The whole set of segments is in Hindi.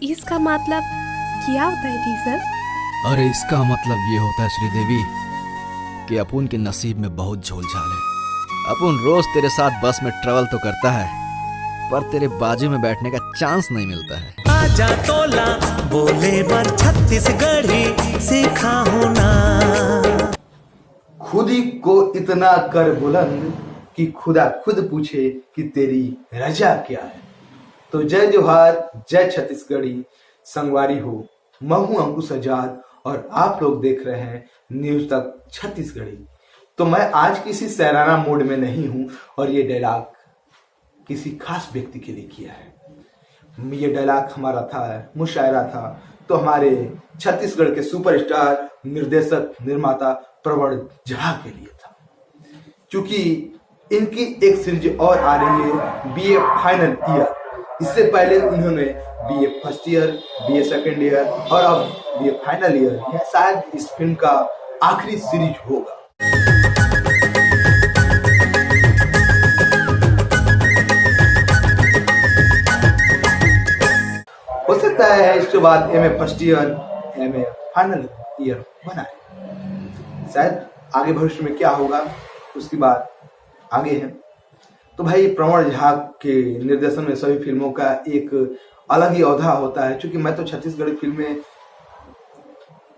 इसका मतलब क्या होता है टीचर? अरे इसका मतलब ये होता है श्रीदेवी कि अपुन के नसीब में बहुत झोलझाल है। अपुन रोज तेरे साथ बस में ट्रेवल तो करता है पर तेरे बाजू में बैठने का चांस नहीं मिलता है। आजा तोला बोले बर छत्तीसगढ़ी सीखा होना। खुद ही को इतना कर बुलंद कि खुदा खुद पूछे कि तेरी रजा क्या है। तो जय जोहार, जय छत्तीसगढ़ी, संगवारी हो। मैं हूं अंकुश आजाद और आप लोग देख रहे हैं न्यूज तक छत्तीसगढ़ी। तो मैं आज किसी सैराना मूड में नहीं हूं और ये डायलॉग किसी खास व्यक्ति के लिए किया है। ये डायलॉग हमारा था, मुशायरा था, तो हमारे छत्तीसगढ़ के सुपरस्टार निर्देशक निर्माता प्रवण झा के लिए था। क्योंकि इनकी एक सीरीज और आ रही है बीए फाइनल ईयर। इससे पहले उन्होंने BA first year, BA second year और अब बीए फाइनल ईयर। यह शायद इस फिल्म का आखिरी सीरीज होगा। हो सकता है इसके बाद MA first year, MA final year बनाए। शायद आगे भविष्य में क्या होगा उसकी बात आगे है। तो भाई प्रवण झा के निर्देशन में सभी फिल्मों का एक अलग ही औधा होता है। क्योंकि मैं तो छत्तीसगढ़ी फिल्में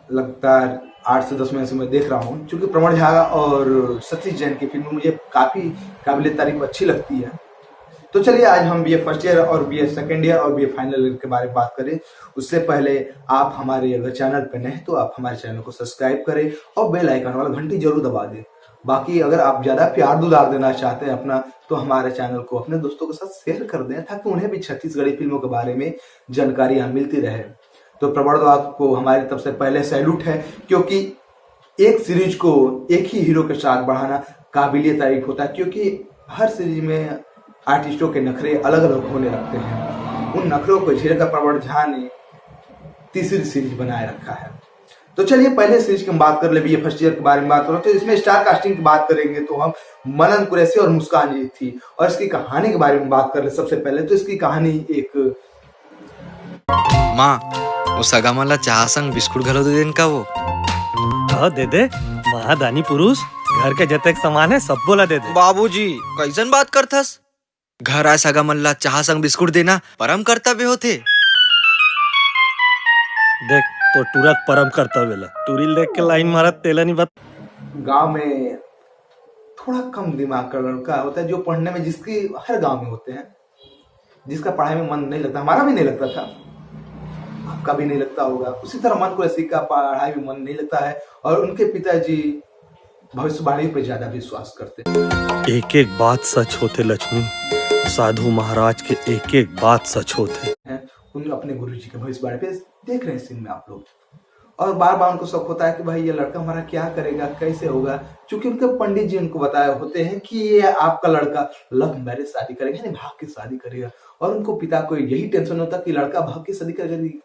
लगातार 8 से 10 महीने से मैं देख रहा हूँ। क्योंकि प्रवण झा और सतीश जैन की फिल्में मुझे काफी काबिल तारीफ अच्छी लगती है। तो चलिए आज हम बीए फर्स्ट ईयर और बीए सेकेंड ईयर और बीए फाइनल ईयर के बारे में बात करें। उससे पहले आप हमारे अगर चैनल पर नए हैं तो आप हमारे चैनल को सब्सक्राइब करें और बेल आइकन वाला घंटी जरूर दबा दें। बाकी अगर आप ज्यादा प्यार दुलार देना चाहते हैं अपना, तो हमारे चैनल को अपने दोस्तों के साथ शेयर कर दें ताकि उन्हें भी छत्तीसगढ़ी फिल्मों के बारे में जानकारियां मिलती रहे। तो प्रवण को हमारी तरफ से पहले सैल्यूट है, क्योंकि एक सीरीज को एक ही हीरो के साथ बढ़ाना काबिलियत तारीफ होता है। क्योंकि हर सीरीज में आर्टिस्टों के नखरे अलग अलग होने लगते हैं। उन नखरों को झेल कर प्रवण झा ने तीसरी सीरीज बनाए रखा है। तो चलिए पहले सीरीज की हम बात कर ले, बीए फर्स्ट ईयर के बारे में बात करो। तो इसमें स्टार कास्टिंग की बात करेंगे तो हम मनन कुरैशी और मुस्कान जी थी। और इसकी कहानी के बारे में बात कर ले सबसे पहले तो इसकी कहानी एक माँ वो सगा मला चहा संग बिस्कुट घलो दे देन का वो। हाँ दे दे, महादानी पुरुष घर के जतक सामान है सब बोला दे दे। बाबूजी कैसन बात करथस? घर आए सगा मल्ला चाह संग बिस्कुट देना परम कर्तव्य होते। देख तो टूरक परम कर्तव्य ला टूरिल देख के लाइन मारत तेला नहीं बात। गांव में थोड़ा कम दिमाग का लड़का होता है जो पढ़ने में, जिसकी हर गांव में होते हैं, जिसका पढ़ाई में मन नहीं लगता। हमारा भी नहीं लगता था, आपका भी नहीं लगता होगा। उसी तरह मन कुरैशी का पढ़ाई में मन नहीं लगता है और उनके पिताजी भविष्यवाणी पे ज्यादा विश्वास करते। एक एक बात सच होते लक्ष्मी, साधु महाराज के एक एक बात सच होते हैं। उन अपने गुरुजी के भविष्यवाणी पे देख रहे हैं सीन में आप लोग, और बार बार उनको शक होता है कि भाई ये लड़का हमारा क्या करेगा, कैसे होगा। क्योंकि उनके पंडित जी उनको बताए होते हैं कि ये आपका लड़का लव मैरिज शादी करेगा, यानी भाग की शादी करेगा। और उनको पिता को यही टेंशन होता कि लड़का भाग की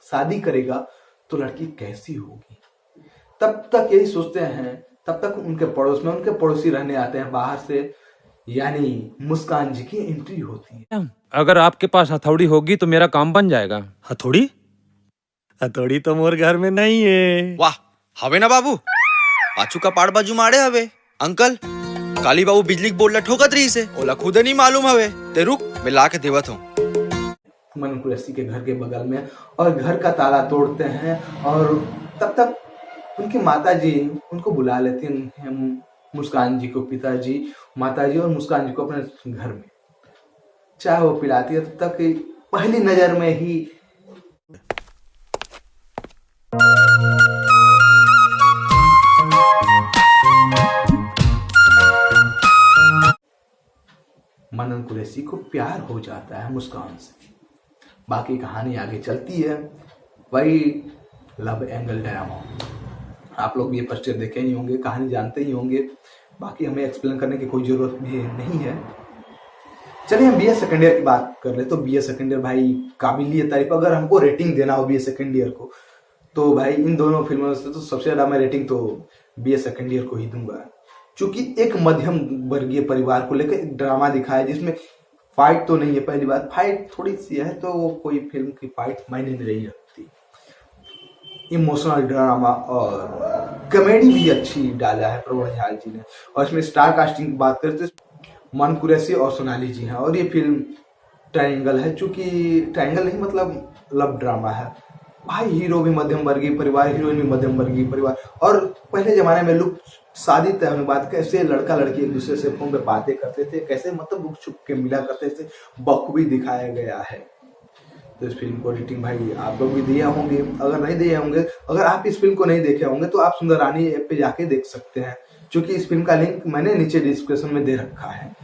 शादी करेगा तो लड़की कैसी होगी। तब तक यही सोचते हैं, तब तक उनके पड़ोस में उनके पड़ोसी रहने आते हैं बाहर से, यानी मुस्कान जी की एंट्री होती है। अगर आपके पास हथौड़ी होगी तो मेरा काम बन जाएगा। हथौड़ी? हथौड़ी तो मोर घर में नहीं है। वाह हवे ना बाबू, पाछू का पाड़ बाजू मारे हवे। अंकल काली बाबू बिजली बोर्ड ला ठोकत रही से, ओला खुद नहीं मालूम हवे। ते रुक मैं ला के देवत हूँ। मनन कुरैशी के घर के बगल में, और घर का ताला तोड़ते हैं और तब तक उनकी माता जी उनको बुला लेती हैं, मुस्कान जी को पिताजी, माता जी और मुस्कान जी को अपने घर में चाय वो पिलाती है। तब तक पहली नजर में ही मनन कुरैशी को प्यार हो जाता है मुस्कान से। बाकी कहानी आगे चलती है, वही लव एंगल ड्रामा। आप लोग ये फर्स्ट ईयर देखे ही होंगे, कहानी जानते ही होंगे, बाकी हमें एक्सप्लेन करने की कोई जरूरत भी नहीं है। चलिए हम बीए सेकेंड ईयर की बात कर ले। तो बीए सेकेंड ईयर भाई काबिलियत तारीफ, अगर हमको रेटिंग देना हो बीए सेकेंड ईयर को तो भाई इन दोनों फिल्मों से तो सबसे ज्यादा मैं रेटिंग तो बीए सेकेंड ईयर को ही दूंगा। क्योंकि एक मध्यम वर्गीय परिवार को लेकर एक ड्रामा दिखाया जिसमें फाइट तो नहीं है, पहली बात फाइट थोड़ी सी है, तो वो कोई फिल्म की फाइट मायने नहीं रखती। इमोशनल ड्रामा और कॉमेडी भी अच्छी डाला है प्रमोद झा जी ने। और इसमें स्टार कास्टिंग की बात करते मन कुरैशी और सोनाली जी हैं। और ये फिल्म ट्रायंगल है, चूंकि ट्रायंगल नहीं मतलब लव ड्रामा है। भाई हीरो भी मध्यम वर्गीय परिवार, हीरोइन भी मध्यम वर्गीय परिवार। और पहले जमाने में लोग शादी तय होने के बाद कैसे लड़का लड़की एक दूसरे से फोन पे बातें करते थे, कैसे मतलब लुक छुप के मिला करते थे, बखूबी दिखाया गया है। तो इस फिल्म को रेटिंग भाई आप लोग भी दिए होंगे, अगर नहीं दिए होंगे, अगर आप इस फिल्म को नहीं देखे होंगे तो आप सुंदरानी ऐप पे जाके देख सकते हैं, क्योंकि इस फिल्म का लिंक मैंने नीचे डिस्क्रिप्शन में दे रखा है।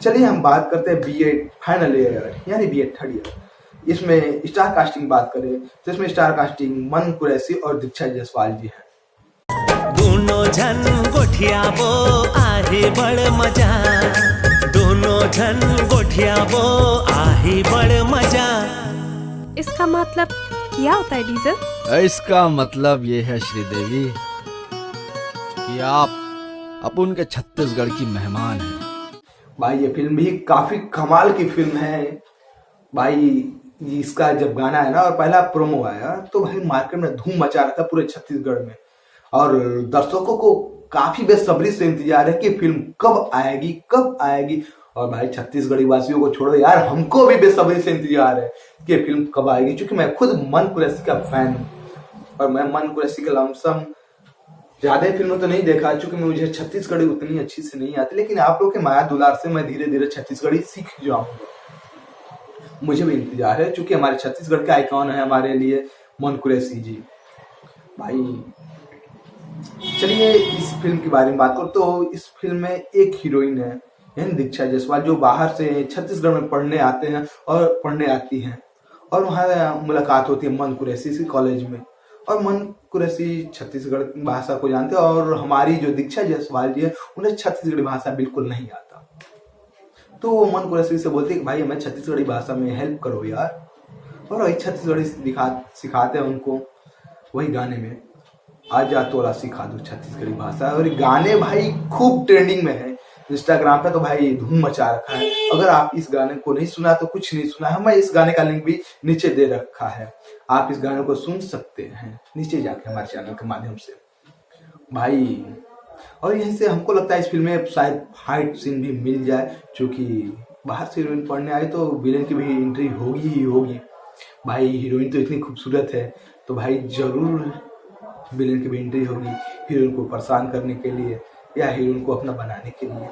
चलिए हम बात करते हैं बीएड फाइनल ईयर यानी बीएड थर्ड ईयर। इसमें स्टार कास्टिंग बात करें तो इसमें स्टार कास्टिंग मन कुरैशी और दीक्षा जायसवाल जी है। दोनों जन गोठियाबो आही बड़ मजा, दोनों जन गोठियाबो आही बड़ मजा। इसका मतलब क्या होता है डीजल? इसका मतलब ये है श्रीदेवी कि आप अपन के छत्तीसगढ़ की मेहमान हैं। भाई ये फिल्म भी काफी कमाल की फिल्म है भाई। इसका जब गाना है ना और पहला प्रोमो आया तो भाई मार्केट में धूम मचा रहा था पूरे छत्तीसगढ़ में। और दर्शकों को काफी बेसब्री से इंतजार है कि फिल्म कब आएगी कब आएगी। और भाई छत्तीसगढ़ी वासियों को छोड़ो यार, हमको भी बेसब्री से इंतजार है कि फिल्म कब आएगी, क्योंकि मैं खुद मन कुरैशी का फैन हूँ। और मैं मन कुरैशी के लमसम ज्यादा फिल्मों तो नहीं देखा, क्योंकि मुझे छत्तीसगढ़ी उतनी अच्छी से नहीं आती, लेकिन आप लोग के माया दुलार से मैं धीरे धीरे छत्तीसगढ़ी सीख जाऊंगा। मुझे भी इंतजार है, क्योंकि हमारे छत्तीसगढ़ के आइकॉन है हमारे लिए मन कुरैशी जी। भाई चलिए इस फिल्म के बारे में बात करो तो इस फिल्म में एक हीरोइन है यानी दीक्षा जायसवाल, जो बाहर से छत्तीसगढ़ में पढ़ने आते हैं और पढ़ने आती हैं। और वहाँ मुलाकात होती है मन कुरैशी से कॉलेज में। और मन कुरैशी छत्तीसगढ़ भाषा को जानते हैं और हमारी जो दीक्षा जायसवाल जी है उन्हें छत्तीसगढ़ी भाषा बिल्कुल नहीं आता। तो वो मन कुरैशी से बोलते कि भाई हमें छत्तीसगढ़ी भाषा में हेल्प करो यार। और वही छत्तीसगढ़ी सिखाते हैं उनको, वही गाने में आजा तोला सिखा दो छत्तीसगढ़ी भाषा। और गाने भाई खूब ट्रेंडिंग में है इंस्टाग्राम पे, तो भाई धूम मचा रखा है। अगर आप इस गाने को नहीं सुना तो कुछ नहीं सुना है, मैं इस गाने का लिंक भी नीचे दे रखा है, आप इस गाने को सुन सकते हैं नीचे जाके हमारे चैनल के माध्यम से भाई। और यहीं से हमको लगता है इस फिल्म में शायद फाइट सीन भी मिल जाए, क्योंकि बाहर से हीरोइन पढ़ने आई तो विलेन की भी एंट्री होगी ही होगी। भाई हीरोइन तो इतनी खूबसूरत है तो भाई जरूर विलेन की भी एंट्री होगी, हीरोइन को परेशान करने के लिए या हीरोइन को अपना बनाने के लिए।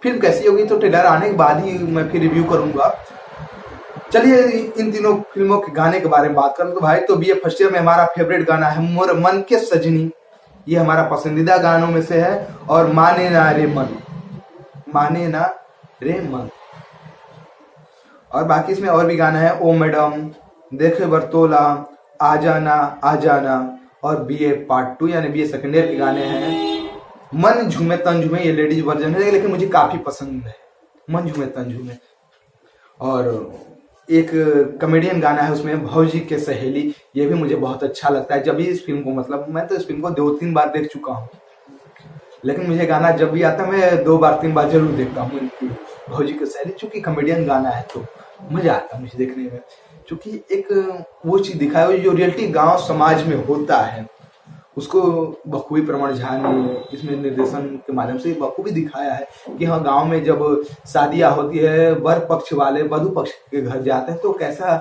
फिल्म कैसी होगी तो ट्रेलर आने के बाद ही मैं फिर रिव्यू करूंगा। चलिए इन तीनों फिल्मों के गाने के बारे में बात करें तो भाई तो बीए फर्स्ट ईयर में हमारा फेवरेट गाना है मोर मन के सजनी, ये हमारा पसंदीदा गानों में से है। और माने ना रे मन, माने ना रे मन। और बाकी इसमें और भी गाना है ओ मैडम, देखे बरतोला, आ जाना और बीए पार्ट 2 यानी बीए सेकेंड ईयर के गाने हैं। मन झूमे तन झूमे, ये लेडीज वर्जन है लेकिन मुझे काफी पसंद है मन झूमे तन झूमे। और एक कॉमेडियन गाना है उसमें भौजी के सहेली, ये भी मुझे बहुत अच्छा लगता है। जब भी इस फिल्म को मतलब मैं तो इस फिल्म को 2-3 बार देख चुका हूँ, लेकिन मुझे गाना जब भी आता है मैं 2 बार 3 बार जरूर देखता हूँ इनकी भौजी के सहेली, चूंकि कॉमेडियन गाना है तो मजा आता है मुझे देखने में। क्योंकि एक वो चीज दिखाया हुआ जो रियलिटी गांव समाज में होता है उसको बखूबी प्रमोद झा ने इसमें निर्देशन के माध्यम से बखूबी दिखाया है कि हाँ गांव में जब शादियां होती है वर पक्ष वाले वधु पक्ष के घर जाते हैं तो कैसा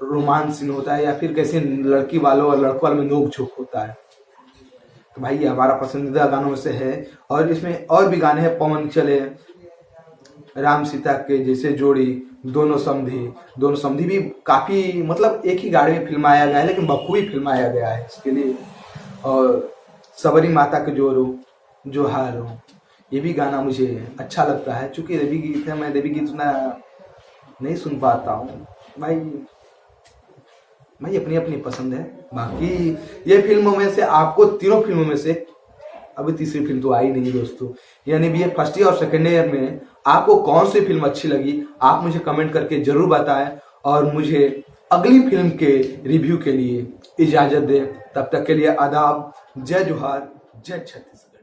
रोमांस सीन होता है या फिर कैसे लड़की वालों और लड़कों वालों में नोक झोंक होता है। तो भाई ये हमारा पसंदीदा गानों में से है। और इसमें और भी गाने हैं, पवन चले, राम सीता के जैसे जोड़ी, दोनों समधी भी काफी मतलब एक ही गाड़ी में फिल्माया गया है लेकिन बखूबी फिल्माया गया है इसके लिए। और सबरी माता के जो हारो, ये भी गाना मुझे अच्छा लगता है। चूंकि देवी गीत है, मैं देवी गीत उतना नहीं सुन पाता हूँ भाई अपनी अपनी पसंद है। बाकी ये फिल्मों में से आपको तीनों फिल्मों में से अभी तीसरी फिल्म तो आई नहीं दोस्तों, यानी बीए फर्स्ट ईयर और सेकेंड ईयर में आपको कौन सी फिल्म अच्छी लगी आप मुझे कमेंट करके जरूर बताएं और मुझे अगली फिल्म के रिव्यू के लिए इजाजत दें। तब तक के लिए आदाब, जय जोहार, जय छत्तीसगढ़।